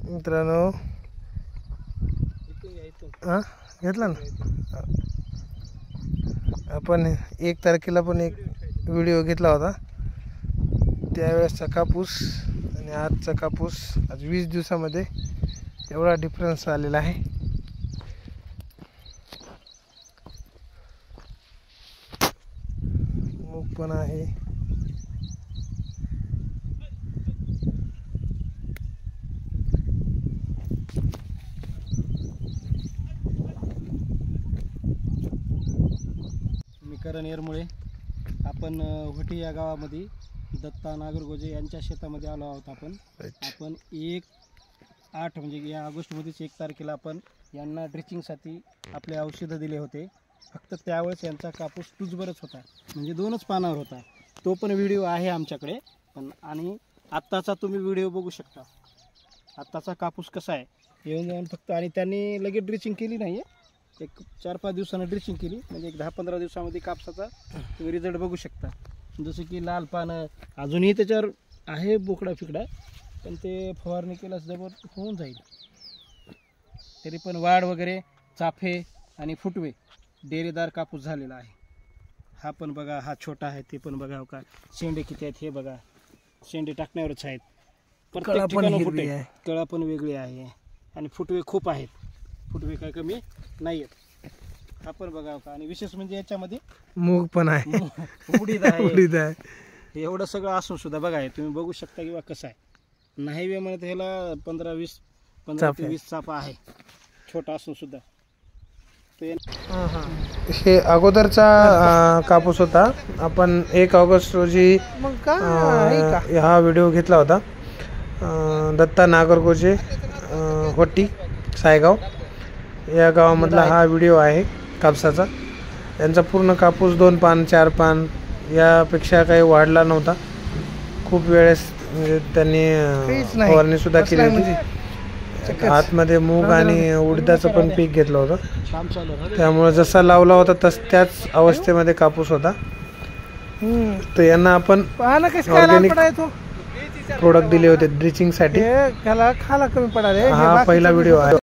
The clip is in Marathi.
मित्रांनो हां घेतला ना आपण 1 तारखेला पण एक व्हिडिओ घेतला होता त्यावेळेसचा कापूस आणि आजचा कापूस आज 20 दिवसामध्ये एवढा डिफरन्स आलेला आहे। मूग पण आहे करण येरमुळे आपण होटी या गावामध्ये दत्ता नागरगोजे यांच्या शेतामध्ये आलो आहोत। आपण 1/8 म्हणजे या ऑगस्टमध्येच 1 तारखेला आपण यांना ड्रिचिंगसाठी आपले औषधं दिले होते। फक्त त्यावेळेस यांचा कापूस टुजबरच होता, म्हणजे 2च पानावर होता। तो पण व्हिडिओ आहे आमच्याकडे पण, आणि आत्ताचा तुम्ही व्हिडिओ बघू शकता। आत्ताचा कापूस कसा आहे येऊन जाऊन फक्त, आणि त्यांनी लगेच ड्रिचिंग केली नाही आहे, एक 4-5 दिवसांनी ड्रिचिंग केली, म्हणजे एक 10-15 दिवसामध्ये कापसाचा तुम्ही रिझल्ट बघू शकता। जसं की लाल पानं अजूनही त्याच्यावर आहे बोकडा फिकडा, पण ते फवारणी केल्यास जबर होऊन जाईल। तरी पण वाढ वगैरे चाफे आणि फुटवे डेरेदार कापूस झालेला आहे। हा पण बघा, हा छोटा आहे, ते पण बघा का शेंडे किती आहेत हे बघा, शेंडे टाकण्यावरच आहेत। प्रत्येक ठिकाणी फुटे, कळा पण वेगळी आहे आणि फुटवे खूप आहेत, फुटवे काय कमी नाही आहेत। हा पण बघा का, आणि विशेष म्हणजे याच्यामध्ये मूग पण आहे, उडीद आहे, उडीद आहे। एवढं सगळं असून सुद्धा बघा हे तुम्ही बघू शकता किंवा कसं आहे नाही वे म्हणत ह्याला 15 ते 20 चाफा आहे, छोटा असून सुद्धा। हे अगोदरचा कापूस होता, आपण 1 ऑगस्ट रोजी हा व्हिडिओ घेतला होता। दत्ता नागरगोजे होटी सायगाव या गावामधला हा व्हिडिओ आहे कापसाचा। यांचा पूर्ण कापूस 2 पान 4 पान यापेक्षा काही वाढला नव्हता। खूप वेळेस म्हणजे त्यांनी फवारणी सुद्धा केली होती। आतमध्ये मूग आणि उडीदाचं पण पीक घेतलं होतं, त्यामुळे जसा लावला होता त्याच अवस्थेमध्ये कापूस होता। तर यांना आपण ऑर्गॅनिक प्रोडक्ट दिले होते ड्रिचिंगसाठी। हा पहिला व्हिडिओ आहे।